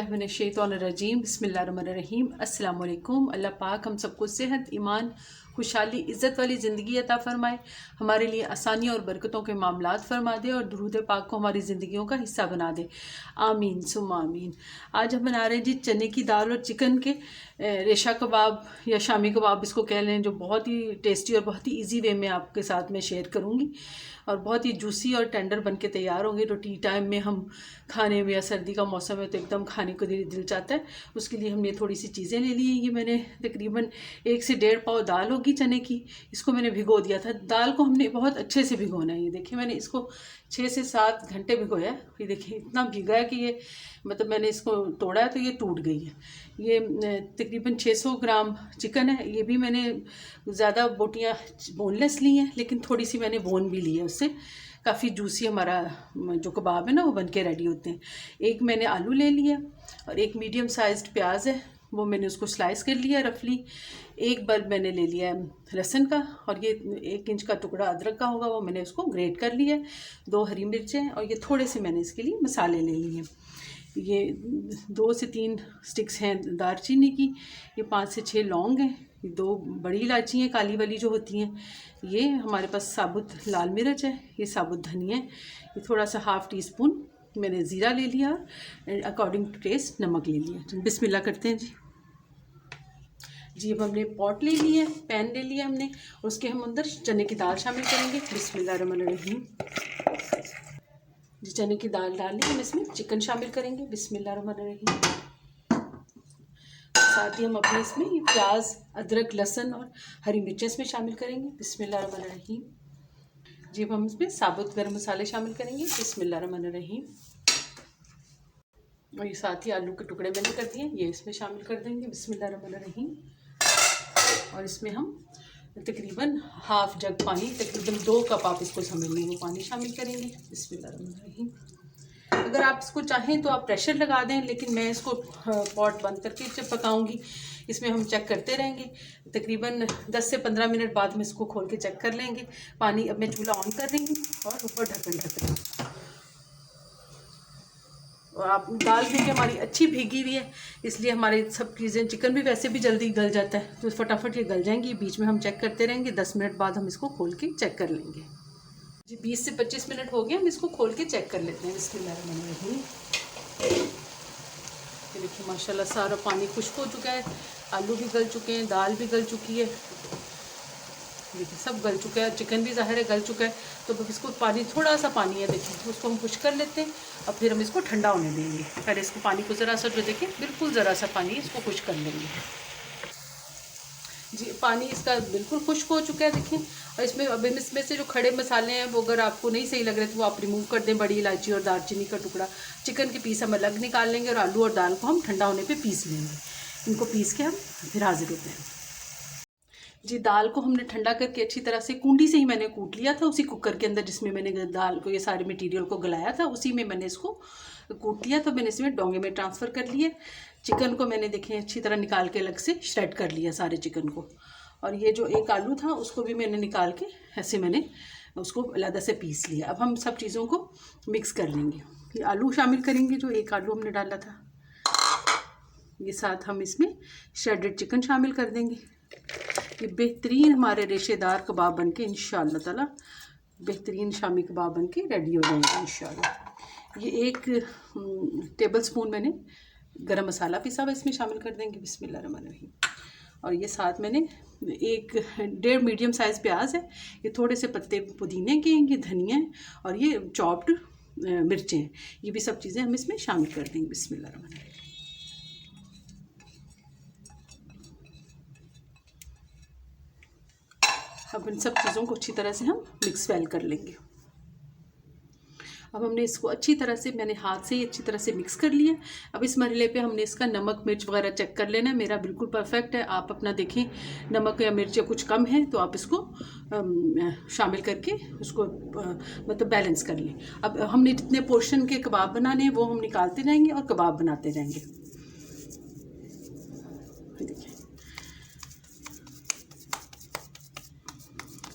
बिस्मिल्लाह मिनश्शैतानिर्रजीम बिस्मिल्लाहिर्रहमानिर्रहीम। अस्सलाम वालेकुम। अल्लाह पाक हम सबको सेहत, ईमान, खुशहाली, इज़्ज़त वाली ज़िंदगी अता फ़रमाए, हमारे लिए आसानी और बरकतों के मामलात फ़रमा दे और दुरूद पाक को हमारी ज़िंदगियों का हिस्सा बना दे। आमीन सुम्मा आमीन। आज हम बना रहे हैं जी चने की दाल और चिकन के रेशा कबाब या शामी कबाब इसको कह लें, जो बहुत ही टेस्टी और बहुत ही इजी वे में आपके साथ में शेयर करूँगी और बहुत ही जूसी और टेंडर बन के तैयार होंगे। तो टी टाइम में हम खाने में, या सर्दी का मौसम है तो एकदम खाने को दिल चाहता है। उसके लिए हमने थोड़ी सी चीज़ें ले ली हैं। ये मैंने तकरीबन 1 से 1.5 पाव दाल होगी चने की, इसको मैंने भिगो दिया था। दाल को हमने बहुत अच्छे से भिगोना है। ये देखिए मैंने इसको 6 से 7 घंटे भिगोया है। ये देखिए इतना भीगा है कि ये मतलब मैंने इसको तोड़ा है तो ये टूट गई है। ये तकरीबन 600 ग्राम चिकन है। ये भी मैंने ज़्यादा बोटियाँ बोनलेस ली हैं, लेकिन थोड़ी सी मैंने बोन भी ली है। उससे काफ़ी जूसी हमारा जो कबाब है ना वो बन के रेडी होते हैं। एक मैंने आलू ले लिया और एक मीडियम साइज्ड प्याज है, वो मैंने उसको स्लाइस कर लिया रफली। एक बल्ब मैंने ले लिया है लहसुन का, और ये 1 इंच का टुकड़ा अदरक का होगा, वो मैंने उसको ग्रेट कर लिया है। 2 हरी मिर्चें, और ये थोड़े से मैंने इसके लिए मसाले ले लिए। ये 2 से 3 स्टिक्स हैं दालचीनी की, ये 5 से 6 लौंग हैं, 2 बड़ी इलायची हैं काली वाली जो होती हैं, ये हमारे पास साबुत लाल मिर्च है, ये साबुत धनिया है, ये थोड़ा सा ½ टी स्पून मैंने ज़ीरा ले लिया, अकॉर्डिंग टू टेस्ट नमक ले लिया। तो बिस्मिल्लाह करते हैं जी। अब हमने पॉट ले लिया है, पैन ले लिया हमने, और उसके हम अंदर चने की दाल शामिल करेंगे। बिस्मिल्लाहिर्रहमानिर्रहीम जी। चने की दाल डाल ली, हम इसमें चिकन शामिल करेंगे। बिस्मिल्लाहिर्रहमानिर्रहीम। साथ ही हम अपने इसमें ये प्याज, अदरक, लहसुन और हरी मिर्चें इसमें शामिल करेंगे। बिस्मिल्लाहिर्रहमानिर्रहीम जी। अब हम इसमें साबुत गरम मसाले शामिल करेंगे। बिस्मिल्लाहिर्रहमानिर्रहीम। और ये साथ ही आलू के टुकड़े मैंने कर दिए, ये इसमें शामिल कर देंगे। बिस्मिल्लाहिर्रहमानिर्रहीम। और इसमें हम तकरीबन ½ जग पानी, तकरीबन 2 कप आप इसको समझ लें, वो पानी शामिल करेंगे। बिस्मिल्लाहिर्रहमानिर्रहीम। अगर आप इसको चाहें तो आप प्रेशर लगा दें, लेकिन मैं इसको पॉट बंद करके जब पकाऊंगी, इसमें हम चेक करते रहेंगे। तकरीबन 10 से 15 मिनट बाद में इसको खोल के चेक कर लेंगे पानी। अब मैं चूल्हा ऑन कर रही हूँ और ऊपर ढक्कन ढक रही हूँ। और आप दाल क्योंकि हमारी अच्छी भीगी हुई है, इसलिए हमारी सब चीज़ें, चिकन भी वैसे भी जल्दी गल जाता है, तो फटाफट ये गल जाएंगी। बीच में हम चेक करते रहेंगे, 10 मिनट बाद हम इसको खोल के चेक कर लेंगे जी। 20 से 25 मिनट हो गए, हम इसको खोल के चेक कर लेते हैं। बिस्मिल्लाहिर्रहमानिर्रहीम। ये देखिए माशाल्लाह सारा पानी खुश्क हो चुका है, आलू भी गल चुके हैं, दाल भी गल चुकी है, देखिए सब गल चुका है, चिकन भी ज़ाहिर है गल चुका है। तो अब इसको पानी, थोड़ा सा पानी है देखिए, उसको हम खुश्क कर लेते हैं। अब फिर हम इसको ठंडा होने देंगे। पहले इसको पानी को ज़रा सा, जो देखिए बिल्कुल ज़रा सा पानी, इसको खुश्क कर लेंगे जी। पानी इसका बिल्कुल खुश्क हो चुका है देखिए। और इसमें अब इसमें से जो खड़े मसाले हैं वो अगर आपको नहीं सही लग रहे तो वो आप रिमूव कर दें। बड़ी इलायची और दालचीनी का टुकड़ा, चिकन के पीस हम अलग निकाल लेंगे, और आलू और दाल को हम ठंडा होने पे पीस लेंगे। इनको पीस के हम फिर हाजिर होते हैं जी। दाल को हमने ठंडा करके अच्छी तरह से कूंडी से ही मैंने कूट लिया था, उसी कुकर के अंदर जिसमें मैंने दाल को, ये सारे मटेरियल को गलाया था, उसी में मैंने इसको कूट लिया। तो मैंने इसमें डोंगे में ट्रांसफ़र कर लिए। चिकन को मैंने देखें अच्छी तरह निकाल के अलग से श्रेड कर लिया सारे चिकन को। और ये जो एक आलू था उसको भी मैंने निकाल के ऐसे मैंने उसको अलग से पीस लिया। अब हम सब चीज़ों को मिक्स कर लेंगे। ये आलू शामिल करेंगे, जो एक आलू हमने डाला था, ये साथ हम इसमें श्रेडेड चिकन शामिल कर देंगे। ये बेहतरीन हमारे रेशेदार कबाब बन के इंशाअल्लाह ताला बेहतरीन शामी कबाब बन के रेडी हो जाएंगे इंशाअल्लाह। ये 1 टेबल स्पून मैंने गरम मसाला पिसा हुआ इसमें शामिल कर देंगे। बिस्मिल्लाहिर्रहमानिर्रहीम। और ये साथ मैंने 1.5 मीडियम साइज़ प्याज है, ये थोड़े से पत्ते पुदीने के, ये धनिया है, और ये चॉप्ड मिर्चें हैं। ये भी सब चीज़ें हम इसमें शामिल कर देंगे। बिस्मिल्लाहिर्रहमानिर्रहीम। अब इन सब चीज़ों को अच्छी तरह से हम मिक्स वेल कर लेंगे। अब हमने इसको अच्छी तरह से, मैंने हाथ से ही अच्छी तरह से मिक्स कर लिया। अब इस मरहले पे हमने इसका नमक मिर्च वगैरह चेक कर लेना है। मेरा बिल्कुल परफेक्ट है, आप अपना देखें नमक या मिर्च या कुछ कम है तो आप इसको शामिल करके उसको मतलब बैलेंस कर लें। अब हमने जितने पोर्शन के कबाब बनाने हैं वो हम निकालते जाएंगे और कबाब बनाते जाएंगे। देखिए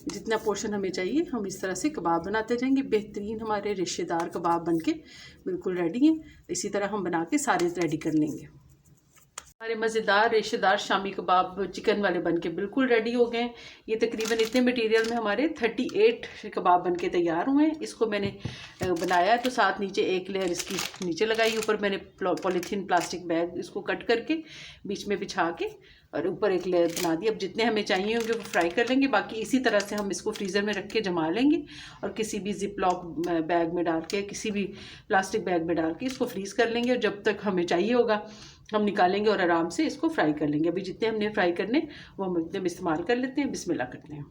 जितना पोर्शन हमें चाहिए हम इस तरह से कबाब बनाते जाएंगे। बेहतरीन हमारे रेशेदार कबाब बनके बिल्कुल रेडी हैं। इसी तरह हम बना के सारे रेडी कर लेंगे। हमारे मज़ेदार रेशेदार शामी कबाब चिकन वाले बनके बिल्कुल रेडी हो गए हैं। ये तकरीबन इतने मटेरियल में हमारे 38 कबाब बनके तैयार हुए हैं। इसको मैंने बनाया तो साथ नीचे एक लेयर इसकी नीचे लगाई, ऊपर मैंने पॉलीथीन प्लास्टिक बैग इसको कट करके बीच में बिछा के और ऊपर एक लेयर बना दी। अब जितने हमें चाहिए होंगे वो फ्राई कर लेंगे। बाकी इसी तरह से हम इसको फ्रीज़र में रख के जमा लेंगे और किसी भी जिप लॉक बैग में डाल के, किसी भी प्लास्टिक बैग में डाल के इसको फ्रीज़ कर लेंगे। और जब तक हमें चाहिए होगा हम निकालेंगे और आराम से इसको फ्राई कर लेंगे। अभी जितने हमने फ्राई करने वो हम एकदम इस्तेमाल कर लेते हैं। बिस्मिल्लाह करते हैं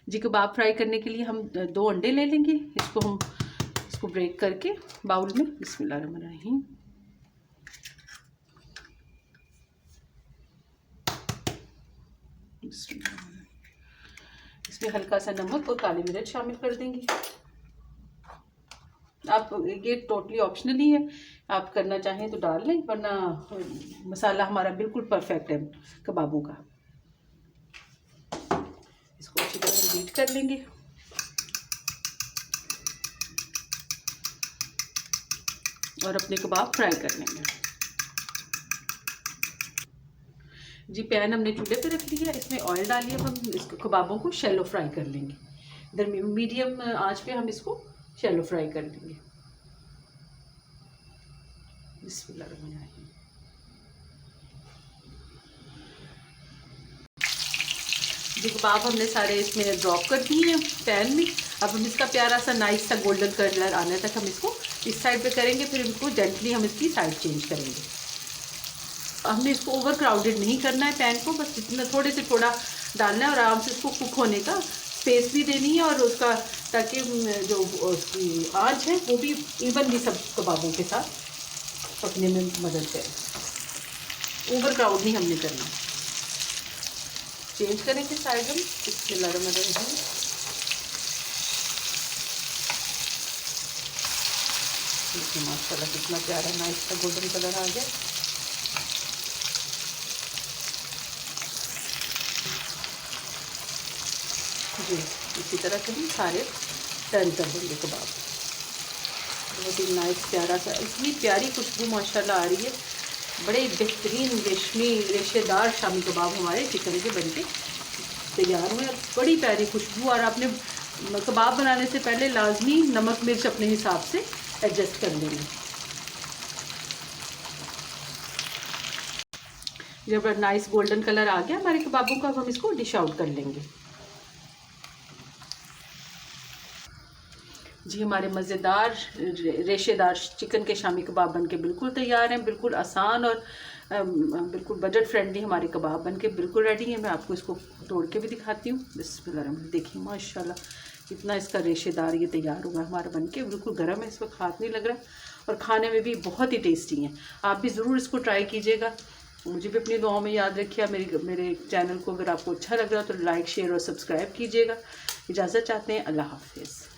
जी। कबाब फ्राई करने के लिए हम 2 अंडे ले लेंगे। इसको ब्रेक करके बाउल में बिस्मिल्लाह रहमान रहीम इसमें हल्का सा नमक और काली मिर्च शामिल कर देंगे। आप ये टोटली ऑप्शनल ही है, आप करना चाहें तो डाल लें, वरना मसाला हमारा बिल्कुल परफेक्ट है कबाबों का। इसको अच्छी तरह बीट कर लेंगे। और अपने कबाब फ्राई कर लेंगे जी। पैन हमने चूल्हे पे रख दिया, इसमें ऑयल डालिए। अब हम इसको कबाबों को शैलो फ्राई कर लेंगे। इधर मीडियम आंच पे हम इसको शैलो फ्राई कर लेंगे। बिस्मिल्लाहिर्रहमानिर्रहीम जी। कबाब हमने सारे इसमें ड्रॉप कर दिए हैं पैन में। अब हम इसका प्यारा सा नाइस सा गोल्डन कलर आने तक हम इसको इस साइड पे करेंगे, फिर इसको जेंटली हम इसकी साइड चेंज करेंगे। हमने इसको ओवर क्राउडेड नहीं करना है पैन को, बस इतना थोड़े से थोड़ा डालना है और आराम से इसको कुक होने का स्पेस भी देनी है और उसका, ताकि जो उसकी आंच है वो भी इवनली सब कबाबों के साथ पकने में मदद करे। ओवर क्राउड नहीं हमने करना। चेंज करेंगे साइड हम। बिस्मिल्लाहिर्रहमानिर्रहीम माशाल्लाह कितना प्यारा नाइस सा गोल्डन कलर आ गया। जी इसी तरह से हम सारे टर्न कर देंगे कबाब। बहुत ही नाइस प्यारा सा, इतनी प्यारी खुशबू माशाल्लाह आ रही है। बड़े बेहतरीन रेशमी रेशेदार शामी कबाब हमारे चिकन के बनके तैयार हुए। बड़ी प्यारी खुशबू। और आपने कबाब बनाने से पहले लाजमी नमक मिर्च अपने हिसाब से एडजस्ट कर लेंगे। जब नाइस गोल्डन कलर आ गया हमारे कबाबों का, अब हम इसको डिश आउट कर लेंगे जी। हमारे मज़ेदार रेशेदार चिकन के शामी कबाब बनके बिल्कुल तैयार हैं। बिल्कुल आसान और बिल्कुल बजट फ्रेंडली हमारे कबाब बनके बिल्कुल रेडी हैं। मैं आपको इसको तोड़ के भी दिखाती हूँ। बिस्मिल्लाह देखिए माशाल्लाह कितना इसका रेशेदार ये तैयार हुआ हमारा बनके। बिल्कुल गर्म है, इस वक्त हाथ नहीं लग रहा और खाने में भी बहुत ही टेस्टी हैं। आप भी ज़रूर इसको ट्राई कीजिएगा। मुझे भी अपनी दुआओं में याद रखिए। मेरे चैनल को अगर आपको अच्छा लग रहा हो तो लाइक शेयर और सब्सक्राइब कीजिएगा। इजाज़त चाहते हैं, अल्लाह हाफिज़।